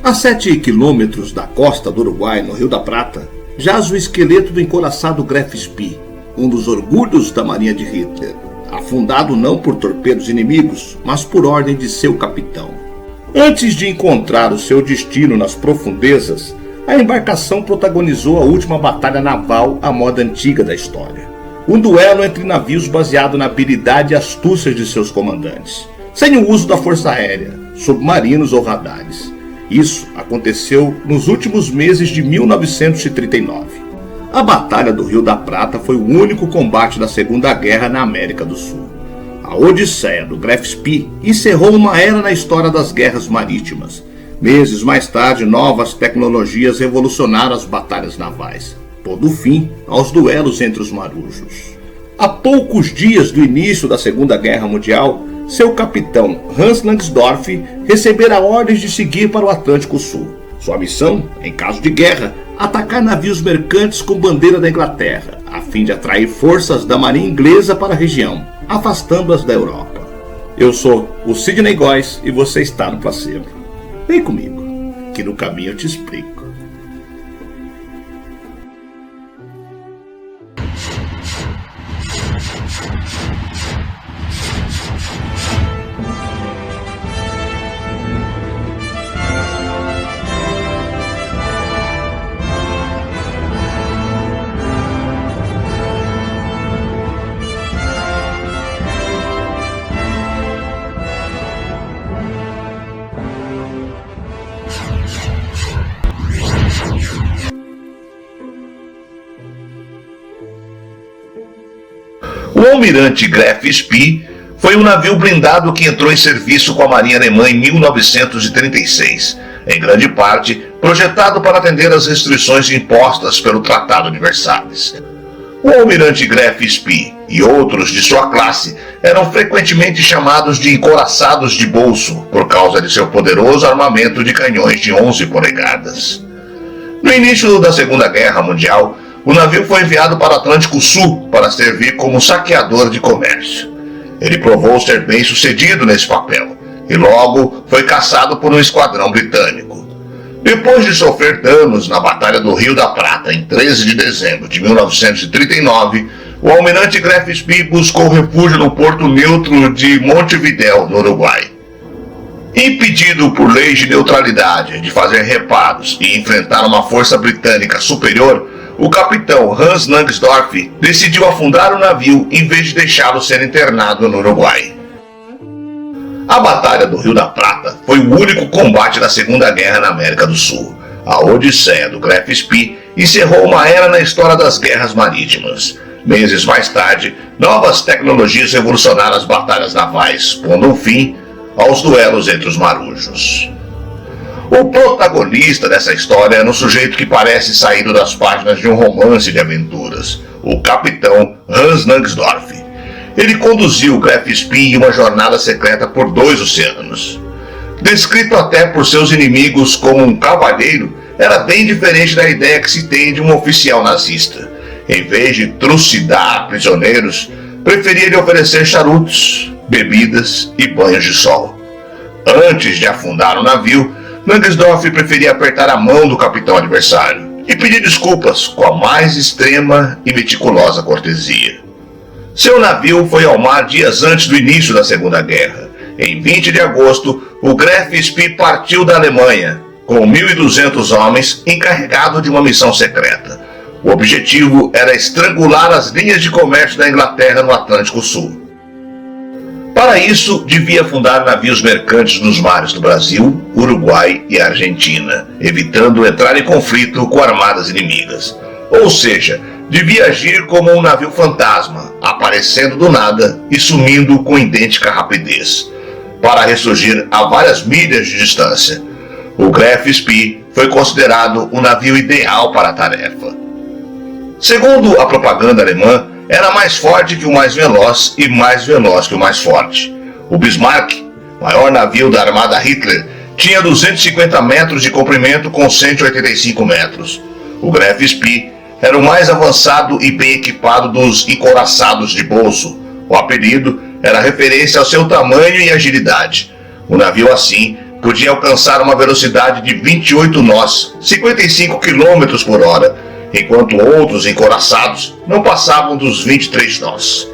A 7 quilômetros da costa do Uruguai, no Rio da Prata, jaz o esqueleto do encouraçado Graf Spee, um dos orgulhos da marinha de Hitler, afundado não por torpedos inimigos, mas por ordem de seu capitão. Antes de encontrar o seu destino nas profundezas, a embarcação protagonizou a última batalha naval à moda antiga da história. Um duelo entre navios baseado na habilidade e astúcia de seus comandantes, sem o uso da força aérea, submarinos ou radares. Isso aconteceu nos últimos meses de 1939. A Batalha do Rio da Prata foi o único combate da Segunda Guerra na América do Sul. A odisseia do Graf Spee encerrou uma era na história das guerras marítimas. Meses mais tarde, novas tecnologias revolucionaram as batalhas navais, pondo fim aos duelos entre os marujos. A poucos dias do início da Segunda Guerra Mundial, seu capitão Hans Langsdorff recebera ordens de seguir para o Atlântico Sul. Sua missão, em caso de guerra, atacar navios mercantes com bandeira da Inglaterra, a fim de atrair forças da marinha inglesa para a região, afastando-as da Europa. Eu sou o Sidney Góes e você está no Placebo. Vem comigo, que no caminho eu te explico. O almirante Graf Spee foi um navio blindado que entrou em serviço com a Marinha Alemã em 1936, em grande parte projetado para atender às restrições impostas pelo Tratado de Versalhes. O almirante Graf Spee e outros de sua classe eram frequentemente chamados de encouraçados de bolso por causa de seu poderoso armamento de canhões de 11 polegadas. No início da Segunda Guerra Mundial, o navio foi enviado para o Atlântico Sul para servir como saqueador de comércio. Ele provou ser bem sucedido nesse papel e logo foi caçado por um esquadrão britânico. Depois de sofrer danos na Batalha do Rio da Prata em 13 de dezembro de 1939, o almirante Graf Spee buscou refúgio no porto neutro de Montevidéu, no Uruguai. Impedido por leis de neutralidade de fazer reparos e enfrentar uma força britânica superior, o capitão Hans Langsdorff decidiu afundar o navio em vez de deixá-lo ser internado no Uruguai. A Batalha do Rio da Prata foi o único combate da Segunda Guerra na América do Sul. A odisseia do Graf Spee encerrou uma era na história das guerras marítimas. Meses mais tarde, novas tecnologias revolucionaram as batalhas navais, pondo um fim aos duelos entre os marujos. O protagonista dessa história era um sujeito que parece saído das páginas de um romance de aventuras, o capitão Hans Langsdorff. Ele conduziu o Graf Spee em uma jornada secreta por 2 oceanos. Descrito até por seus inimigos como um cavalheiro, era bem diferente da ideia que se tem de um oficial nazista. Em vez de trucidar prisioneiros, preferia lhe oferecer charutos, bebidas e banhos de sol. Antes de afundar o navio, Langsdorff preferia apertar a mão do capitão adversário e pedir desculpas com a mais extrema e meticulosa cortesia. Seu navio foi ao mar dias antes do início da Segunda Guerra. Em 20 de agosto, o Graf Spee partiu da Alemanha, com 1.200 homens, encarregado de uma missão secreta. O objetivo era estrangular as linhas de comércio da Inglaterra no Atlântico Sul. Para isso, devia afundar navios mercantes nos mares do Brasil, Uruguai e Argentina, evitando entrar em conflito com armadas inimigas. Ou seja, devia agir como um navio fantasma, aparecendo do nada e sumindo com idêntica rapidez, para ressurgir a várias milhas de distância. O Graf Spee foi considerado o navio ideal para a tarefa. Segundo a propaganda alemã, era mais forte que o mais veloz e mais veloz que o mais forte. O Bismarck, maior navio da armada Hitler, tinha 250 metros de comprimento com 185 metros. O Graf Spee era o mais avançado e bem equipado dos encouraçados de bolso. O apelido era referência ao seu tamanho e agilidade. O navio assim podia alcançar uma velocidade de 28 nós, 55 km por hora, enquanto outros encouraçados não passavam dos 23 nós.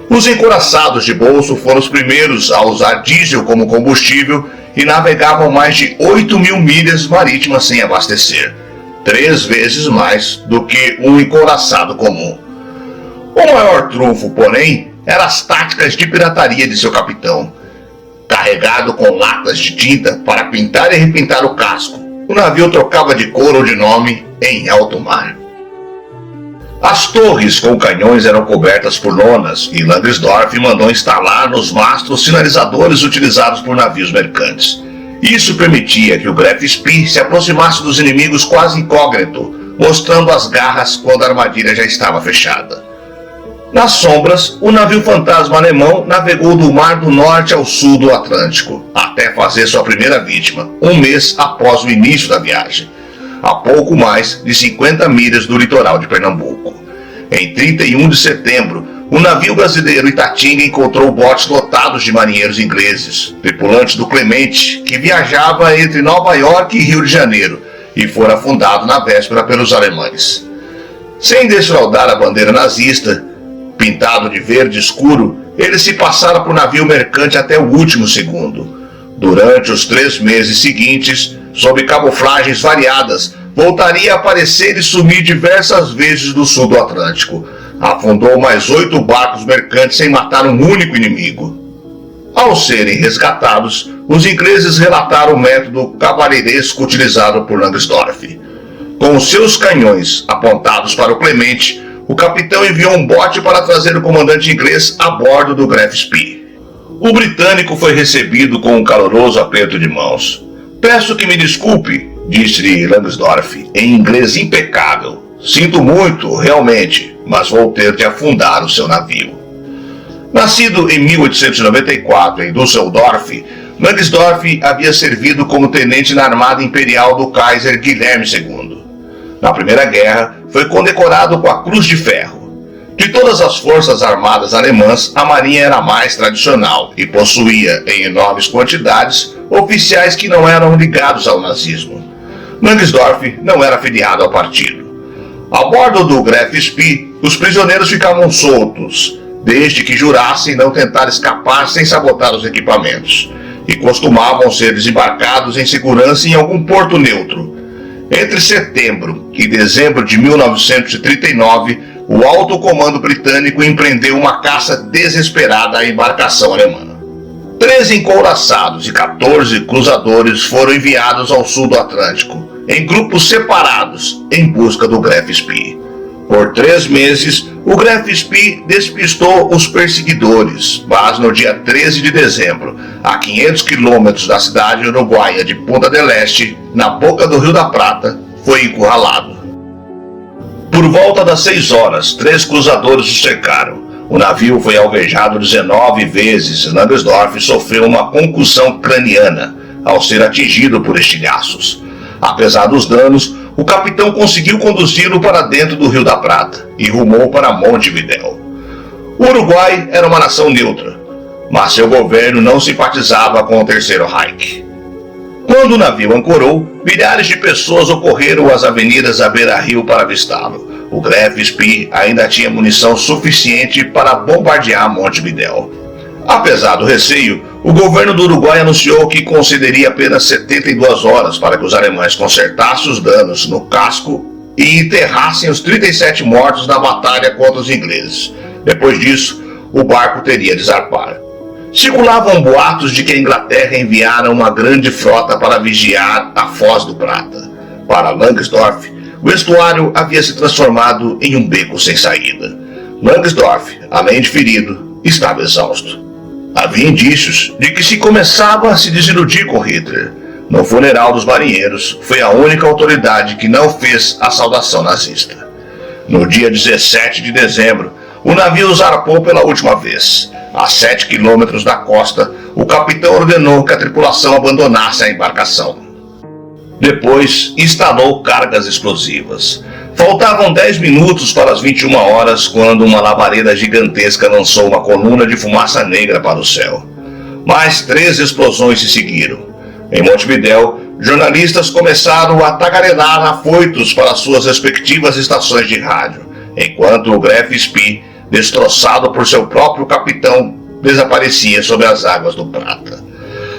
Os encouraçados de bolso foram os primeiros a usar diesel como combustível e navegavam mais de 8.000 milhas marítimas sem abastecer, 3 vezes mais do que um encouraçado comum. O maior trunfo, porém, eram as táticas de pirataria de seu capitão. Carregado com latas de tinta para pintar e repintar o casco, o navio trocava de cor ou de nome em alto mar. As torres com canhões eram cobertas por lonas e Langsdorff mandou instalar nos mastros sinalizadores utilizados por navios mercantes. Isso permitia que o Graf Spee se aproximasse dos inimigos quase incógnito, mostrando as garras quando a armadilha já estava fechada. Nas sombras, o navio fantasma alemão navegou do Mar do Norte ao sul do Atlântico, até fazer sua primeira vítima, um mês após o início da viagem, a pouco mais de 50 milhas do litoral de Pernambuco. Em 31 de setembro, o navio brasileiro Itatinga encontrou botes lotados de marinheiros ingleses, tripulantes do Clemente, que viajava entre Nova York e Rio de Janeiro, e fora afundado na véspera pelos alemães. Sem desfraldar a bandeira nazista, pintado de verde escuro, eles se passaram por navio mercante até o último segundo. Durante os 3 meses seguintes, sob camuflagens variadas, voltaria a aparecer e sumir diversas vezes do sul do Atlântico. Afundou mais 8 barcos mercantes sem matar um único inimigo. Ao serem resgatados, os ingleses relataram o método cavalheiresco utilizado por Langsdorff. Com seus canhões apontados para o Clemente, o capitão enviou um bote para trazer o comandante inglês a bordo do Graf Spee. O britânico foi recebido com um caloroso aperto de mãos. "Peço que me desculpe", disse Langsdorff, em inglês impecável. "Sinto muito, realmente, mas vou ter de afundar o seu navio." Nascido em 1894 em Düsseldorf, Langsdorff havia servido como tenente na Armada Imperial do Kaiser Guilherme II. Na Primeira Guerra, foi condecorado com a Cruz de Ferro. De todas as forças armadas alemãs, a marinha era a mais tradicional e possuía, em enormes quantidades, oficiais que não eram ligados ao nazismo. Langsdorff não era afiliado ao partido. A bordo do Graf Spee, os prisioneiros ficavam soltos, desde que jurassem não tentar escapar sem sabotar os equipamentos, e costumavam ser desembarcados em segurança em algum porto neutro. Entre setembro e dezembro de 1939, o alto comando britânico empreendeu uma caça desesperada à embarcação alemã. 13 encouraçados e 14 cruzadores foram enviados ao sul do Atlântico, em grupos separados, em busca do Graf Spee. Por 3 meses, o Graf Spee despistou os perseguidores, mas no dia 13 de dezembro, a 500 quilômetros da cidade uruguaia de Punta del Este, na boca do Rio da Prata, foi encurralado. Por volta das 6 horas, 3 cruzadores o cercaram. O navio foi alvejado 19 vezes. Langsdorff sofreu uma concussão craniana ao ser atingido por estilhaços. Apesar dos danos, o capitão conseguiu conduzi-lo para dentro do Rio da Prata e rumou para Montevidéu. O Uruguai era uma nação neutra, mas seu governo não simpatizava com o Terceiro Reich. Quando o navio ancorou, milhares de pessoas ocorreram às avenidas à beira-rio para avistá-lo. O Graf Spee ainda tinha munição suficiente para bombardear Montevidéu. Apesar do receio, o governo do Uruguai anunciou que concederia apenas 72 horas para que os alemães consertassem os danos no casco e enterrassem os 37 mortos na batalha contra os ingleses. Depois disso, o barco teria de zarpar. Circulavam boatos de que a Inglaterra enviara uma grande frota para vigiar a Foz do Prata. Para Langsdorff, o estuário havia se transformado em um beco sem saída. Langsdorff, além de ferido, estava exausto. Havia indícios de que se começava a se desiludir com Hitler. No funeral dos marinheiros, foi a única autoridade que não fez a saudação nazista. No dia 17 de dezembro, o navio zarpou pela última vez. A 7 quilômetros da costa, o capitão ordenou que a tripulação abandonasse a embarcação. Depois, instalou cargas explosivas. Faltavam 10 minutos para as 21 horas quando uma labareda gigantesca lançou uma coluna de fumaça negra para o céu. Mais 3 explosões se seguiram. Em Montevidéu, jornalistas começaram a tagarelar afoitos para suas respectivas estações de rádio, enquanto o Graf Spee, destroçado por seu próprio capitão, desaparecia sob as águas do Prata.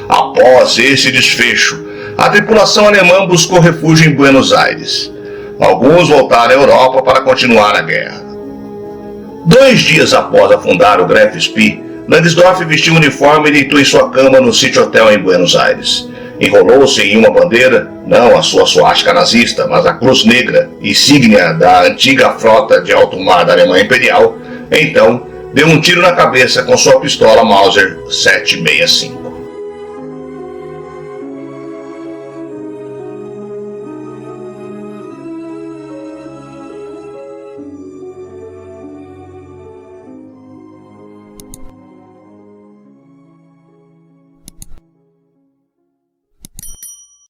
Após esse desfecho, a tripulação alemã buscou refúgio em Buenos Aires. Alguns voltaram à Europa para continuar a guerra. 2 dias após afundar o Graf Spee, Langsdorff vestiu o uniforme e deitou em sua cama no City Hotel em Buenos Aires. Enrolou-se em uma bandeira, não a sua suástica nazista, mas a Cruz Negra, insígnia da antiga frota de alto mar da Alemanha Imperial. Então, deu um tiro na cabeça com sua pistola Mauser 765.